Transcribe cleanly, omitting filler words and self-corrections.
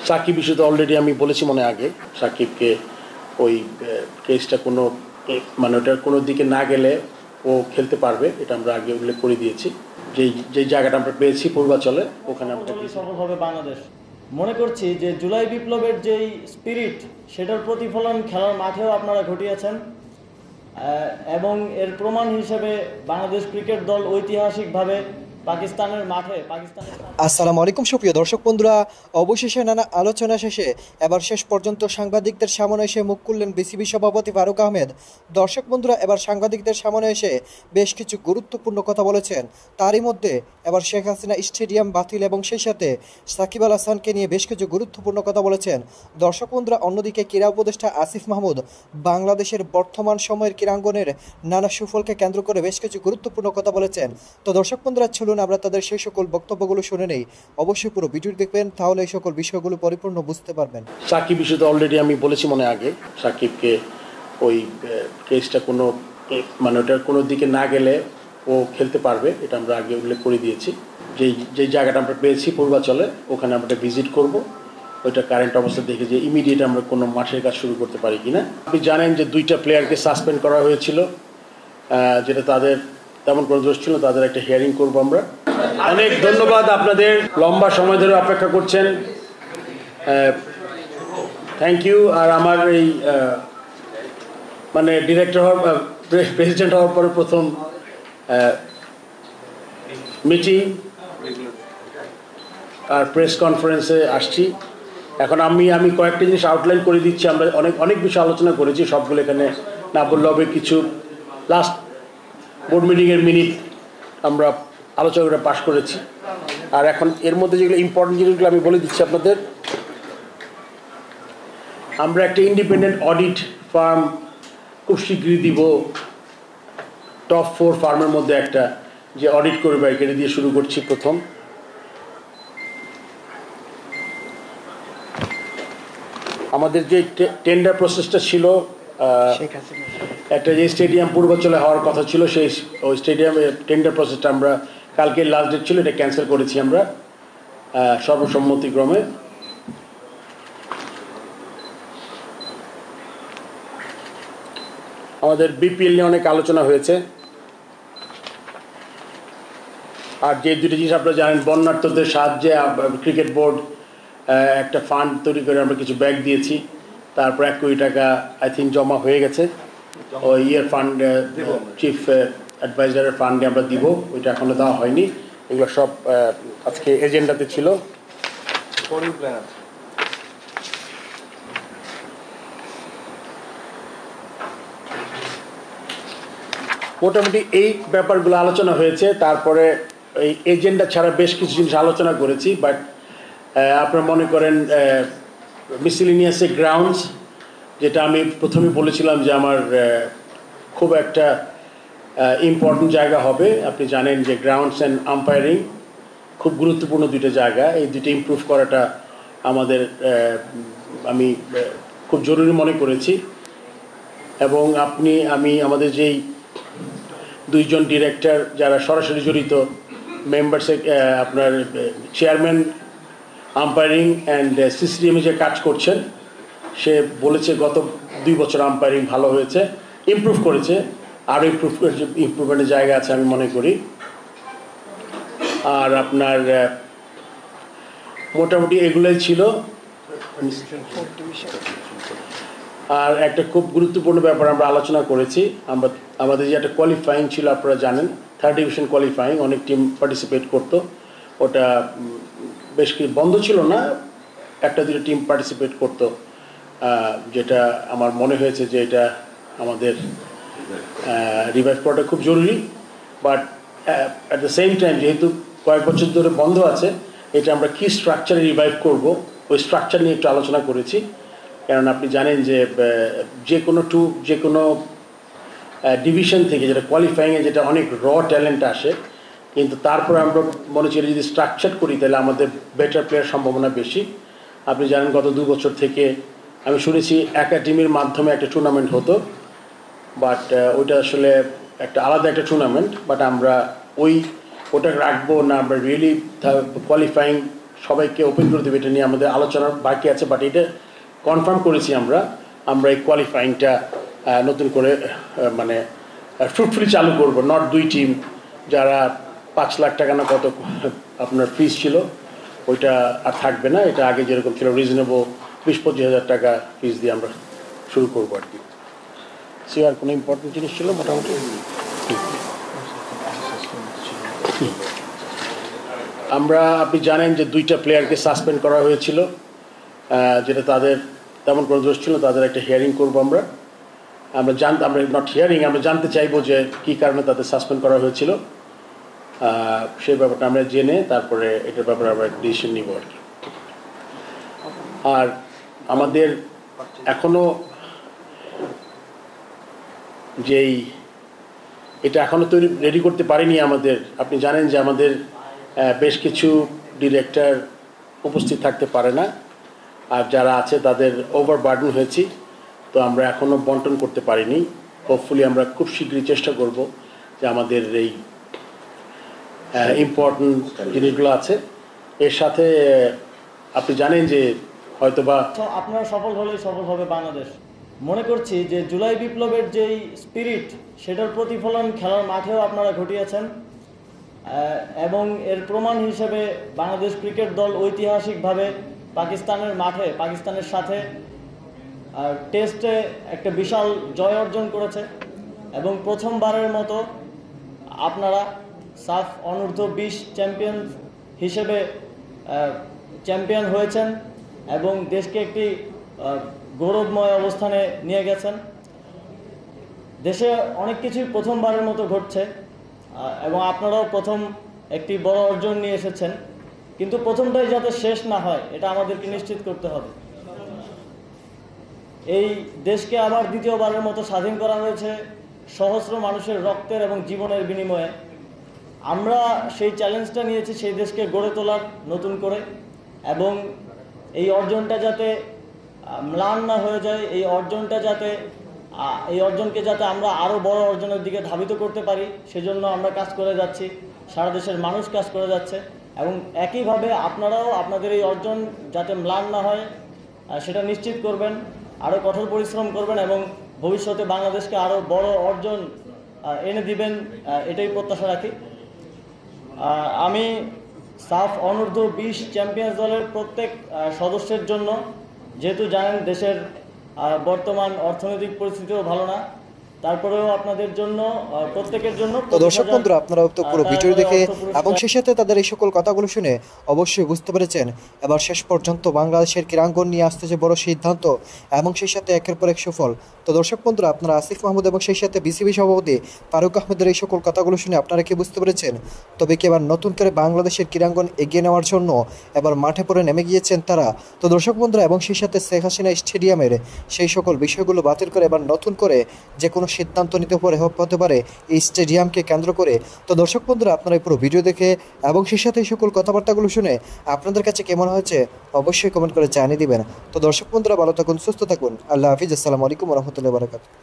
সাকিব ইস্যুতে অলরেডি আমি বলেছি মনে আগে সাকিবকে ওই কেসটা কোনো মানে ওটার কোনো দিকে না গেলে ও খেলতে পারবে, এটা আমরা আগে উল্লেখ করে দিয়েছি। যেই জায়গাটা আমরা পেয়েছি পূর্বাচলে ওখানে আমরা সফল হবে বাংলাদেশ। মনে করছি যে জুলাই বিপ্লবের যেই স্পিরিট সেটার প্রতিফলন খেলার মাঠেও আপনারা ঘটিয়েছেন এবং এর প্রমাণ হিসেবে বাংলাদেশ ক্রিকেট দল ঐতিহাসিকভাবে পাকিস্তানের মাঠে আসসালামু আলাইকুম সুপ্রিয় দর্শক বন্ধুরা, অবশেষে নানা আলোচনা শেষে এবার শেষ পর্যন্ত সাংবাদিকদের সামনে এসে মুখ খুললেন বিসিবি সভাপতি ফারুক আহমেদ। দর্শক বন্ধুরা, এবার সাংবাদিকদের সামনে এসে বেশ কিছু গুরুত্বপূর্ণ কথা বলেছেন। তারই মধ্যে এবার শেখ হাসিনা স্টেডিয়াম বাতিল এবং সেই সাথে সাকিব আল হাসানকে নিয়ে বেশ কিছু গুরুত্বপূর্ণ কথা বলেছেন। দর্শক বন্ধুরা, অন্যদিকে ক্রীড়া উপদেষ্টা আসিফ মাহমুদ বাংলাদেশের বর্তমান সময়ের ক্রীড়াঙ্গনের নানা সুফলকে কেন্দ্র করে বেশ কিছু গুরুত্বপূর্ণ কথা বলেছেন। তো দর্শক বন্ধুরা, চলুন আমরা তাদের সেই সকল বক্তব্যগুলো শুনে নেই। অবশ্যই পুরো ভিডিও দেখবেন, তাহলে এই সকল বিষয়গুলো পরিপূর্ণ বুঝতে পারবেন। সাকিব ইস্যুতে অলরেডি আমি বলেছি মনে আগে সাকিবকে ওই কেসটা কোনো মানে ওটার কোনো দিকে না গেলে ও খেলতে পারবে, এটা আমরা আগে উল্লেখ করে দিয়েছি। যেই জায়গাটা আমরা পেয়েছি পূর্বাচলে ওখানে আমরা ভিজিট করব, ওইটা কারেন্ট অবস্থা দেখে যে ইমিডিয়েট আমরা কোনো মাঠের কাজ শুরু করতে পারি কিনা। আপনি জানেন যে 2টা প্লেয়ারকে সাসপেন্ড করা হয়েছিল, যেটা তাদের তেমন কোনো দোষ ছিল, তাদের একটা হিয়ারিং করবো আমরা। অনেক ধন্যবাদ আপনাদের, লম্বা সময় ধরে অপেক্ষা করছেন, থ্যাংক ইউ। আর আমার এই মানে ডিরেক্টর হওয়ার প্রেসিডেন্ট হওয়ার পরে প্রথম মিটিং আর প্রেস কনফারেন্সে আসছি। এখন আমি কয়েকটা জিনিস আউটলাইন করে দিচ্ছি। আমরা অনেক বিষয় আলোচনা করেছি, সবগুলো এখানে না বললে হবে। কিছু লাস্ট বোর্ড মিটিংয়ের মিনিট আমরা আলোচনা করে পাশ করেছি। আর এখন এর মধ্যে যেগুলো ইম্পর্টেন্ট জিনিসগুলো আমি বলে দিচ্ছি আপনাদের। আমরা একটা ইন্ডিপেন্ডেন্ট অডিট ফার্ম খুব শীঘ্রই দিব, টপ 4 ফার্মের মধ্যে একটা, যে অডিট করবে, এটা দিয়ে শুরু করছি প্রথম। আমাদের যে টেন্ডার প্রসেসটা ছিল, একটা যে স্টেডিয়াম পূর্বাচলে হওয়ার কথা ছিল, সেই ওই স্টেডিয়ামের টেন্ডার প্রসেসটা আমরা কালকে লাস্ট ডেট ছিল, এটা ক্যান্সেল করেছি আমরা সর্বসম্মতিক্রমে। আমাদের বিপিএল নিয়ে অনেক আলোচনা হয়েছে। আর যে দুটো জিনিস আপনারা জানেন, বন্যার্থদের সাহায্যে ক্রিকেট বোর্ড একটা ফান্ড তৈরি করে আমরা কিছু ব্যাগ দিয়েছি। তারপর 1 কোটি টাকা আই থিঙ্ক জমা হয়ে গেছে ওই ইয়ার ফান্ড, চিফ অ্যাডভাইজারের ফান্ডে আমরা দিব, ওইটা এখনও দেওয়া হয়নি। এগুলো সব আজকে এজেন্ডাতে ছিল। মোটামুটি এই ব্যাপারগুলো আলোচনা হয়েছে। তারপরে এই এজেন্ডা ছাড়া বেশ কিছু জিনিস আলোচনা করেছি। বাট আপনারা মনে করেন মিসেলিনিয়াসে গ্রাউন্ডস, যেটা আমি প্রথমে বলেছিলাম যে আমার খুব একটা ইম্পর্টেন্ট জায়গা হবে। আপনি জানেন যে গ্রাউন্ডস অ্যান্ড আম্পায়ারিং খুব গুরুত্বপূর্ণ দুটো জায়গা। এই দুটো ইমপ্রুভ করাটা আমি খুব জরুরি মনে করেছি। এবং আমি আমাদের যেই 2 জন ডিরেক্টর যারা সরাসরি জড়িত, মেম্বার্সে আপনার চেয়ারম্যান আম্পায়ারিং অ্যান্ড সিসিডিএমে যে কাজ করছেন, সে বলেছে গত 2 বছর আম্পায়ারিং ভালো হয়েছে, ইমপ্রুভ করেছে, আরও ইমপ্রুভমেন্টের জায়গা আছে আমি মনে করি। আর আপনার মোটামুটি এগুলোই ছিল। আর একটা খুব গুরুত্বপূর্ণ ব্যাপার আমরা আলোচনা করেছি, আমাদের যে একটা কোয়ালিফাইং ছিল, আপনারা জানেন 3rd ডিভিশন কোয়ালিফাইং, অনেক টিম পার্টিসিপেট করতো। ওটা বেশ কিছু বন্ধ ছিল না, 1-2 টিম পার্টিসিপেট করতো, যেটা আমার মনে হয়েছে যে এটা আমাদের রিভাইভ করাটা খুব জরুরি। But at the same time যেহেতু কয়েক বছর ধরে বন্ধ আছে, এটা আমরা কী স্ট্রাকচারে রিভাইভ করব, ওই স্ট্রাকচার নিয়ে একটু আলোচনা করেছি। কারণ আপনি জানেন যে যে কোনো ডিভিশন থেকে যেটা কোয়ালিফাইংয়ে যেটা অনেক ট্যালেন্ট আসে, কিন্তু তারপরে আমরা মনে করি যদি স্ট্রাকচার করি তাহলে আমাদের বেটার প্লেয়ার সম্ভাবনা বেশি। আপনি জানেন গত 2 বছর থেকে আমি শুনেছি একাডেমির মাধ্যমে একটা টুর্নামেন্ট হতো, বাট ওইটা আসলে একটা আলাদা একটা টুর্নামেন্ট। বাট আমরা ওটা রাখবো না, আমরা রিয়েলি কোয়ালিফাইং সবাইকে ওপেন করে দেবে, এটা নিয়ে আমাদের আলোচনার বাকি আছে, বাট এটা কনফার্ম করেছি আমরা এই কোয়ালিফাইংটা নতুন করে মানে ফ্রুটফুলি চালু করব। নট 2 টিম যারা 5 লাখ টাকা না কত আপনার ফিস ছিল ওইটা আর থাকবে না, এটা আগে যেরকম ছিল রিজনেবল 20-25 হাজার টাকা ফিস দিয়ে আমরা শুরু করবো আর কি। আর কোনো ইম্পর্টেন্ট জিনিস ছিল মোটামুটি? আমরা, আপনি জানেন যে 2টা প্লেয়ারকে সাসপেন্ড করা হয়েছিল, যেটা তাদের তেমন কোনো দোষ ছিল, তাদের একটা হিয়ারিং করবো আমরা নট হিয়ারিং, আমরা জানতে চাইবো যে কী কারণে তাদের সাসপেন্ড করা হয়েছিল, সেই ব্যাপারটা আমরা জেনে তারপরে এটার ব্যাপারে আমরা ডিসিশন নিব আর কি। আর আমাদের এখনও এটা এখনও রেডি করতে পারিনি আমাদের। আপনি জানেন যে আমাদের বেশ কিছু ডিরেক্টর উপস্থিত থাকতে পারে না, আর যারা আছে তাদের ওভারবার্ডেন হয়েছি, তো আমরা এখনও বন্টন করতে পারিনি। হোপফুলি আমরা খুব শীঘ্রই চেষ্টা করব যে আমাদের এই ইম্পর্টেন্ট জিনিসগুলো আছে এর সাথে। আপনি জানেন যে হয়তোবা আপনারা সফল হলেই সফল হবে বাংলাদেশ। মনে করছি যে জুলাই বিপ্লবের যেই স্পিরিট সেটার প্রতিফলন খেলার মাঠেও আপনারা ঘটিয়েছেন, এবং এর প্রমাণ হিসেবে বাংলাদেশ ক্রিকেট দল ঐতিহাসিকভাবে পাকিস্তানের মাঠে পাকিস্তানের সাথে টেস্টে একটা বিশাল জয় অর্জন করেছে, এবং প্রথমবারের মতো আপনারা সাফ অনূর্ধ্ব 20 চ্যাম্পিয়ন হিসেবে চ্যাম্পিয়ন হয়েছেন এবং দেশকে একটি গৌরবময় অবস্থানে নিয়ে গেছেন। দেশে অনেক কিছুই প্রথমবারের মতো ঘটছে, এবং আপনারাও প্রথম একটি বড় অর্জন নিয়ে এসেছেন, কিন্তু প্রথমটাই যাতে শেষ না হয় এটা আমাদেরকে নিশ্চিত করতে হবে। এই দেশকে আবার দ্বিতীয়বারের মতো স্বাধীন করা হয়েছে সহস্র মানুষের রক্তের এবং জীবনের বিনিময়ে। আমরা সেই চ্যালেঞ্জটা নিয়েছি সেই দেশকে গড়ে তোলার নতুন করে, এবং এই অর্জনটা যাতে ম্লান না হয়ে যায়, এই অর্জনকে যাতে আমরা আরও বড় অর্জনের দিকে ধাবিত করতে পারি, সেজন্য আমরা কাজ করে যাচ্ছি, সারা দেশের মানুষ কাজ করে যাচ্ছে, এবং একইভাবে আপনারাও আপনাদের এই অর্জন যাতে ম্লান না হয় সেটা নিশ্চিত করবেন, আরও কঠোর পরিশ্রম করবেন এবং ভবিষ্যতে বাংলাদেশকে আরও বড় অর্জন এনে দিবেন, এটাই প্রত্যাশা রাখি। আমি সাফ অনূর্ধ্ব 20 চ্যাম্পিয়ন্স দলের প্রত্যেক সদস্যের জন্য, যেহেতু জানেন দেশের বর্তমান অর্থনৈতিক পরিস্থিতিও ভালো না, তারপরেও আপনাদের জন্য প্রত্যেকের জন্য। তো দর্শক বন্ধুরা, আপনারা তো পুরো ভিডিও দেখে এবং সেই সাথে তাদের এই সকল কথাগুলো শুনে অবশ্যই বুঝতে পেরেছেন এবার শেষ পর্যন্ত বাংলাদেশের ক্রীড়াঙ্গন নিয়ে আসতে যে বড় সিদ্ধান্ত এবং সেই সাথে একের পর এক সুফল। তো দর্শক বন্ধুরা, আপনারা আসিফ মাহমুদ এবং সেই সাথে বিসিবি সভাপতি ফারুক আহমেদের এই সকল কথাগুলো শুনে আপনারা কি বুঝতে পেরেছেন? তবে কি এবার নতুন করে বাংলাদেশের ক্রীড়াঙ্গন এগিয়ে নেওয়ার জন্য এবার মাঠে পড়ে নেমে গিয়েছেন তারা? তো দর্শক বন্ধুরা, এবং সেই সাথে শেখ হাসিনা স্টেডিয়ামের সেই সকল বিষয়গুলো বাতিল করে এবার নতুন করে যে কোনো সিদ্ধান্ত নিতে হতে পারে এই স্টেডিয়ামকে কেন্দ্র করে। তো দর্শক বন্ধুরা, আপনারা এই পুরো ভিডিও দেখে এবং সেই সাথে এই সকল কথাবার্তাগুলো শুনে আপনাদের কাছে কেমন হয়েছে অবশ্যই কমেন্ট করে জানিয়ে দিবেন। তো দর্শক বন্ধুরা, ভালো থাকুন, সুস্থ থাকুন, আল্লাহ হাফিজ, আসসালামু আলাইকুম ওয়া রাহমাতুল্লাহি ওয়া বারাকাতুহু।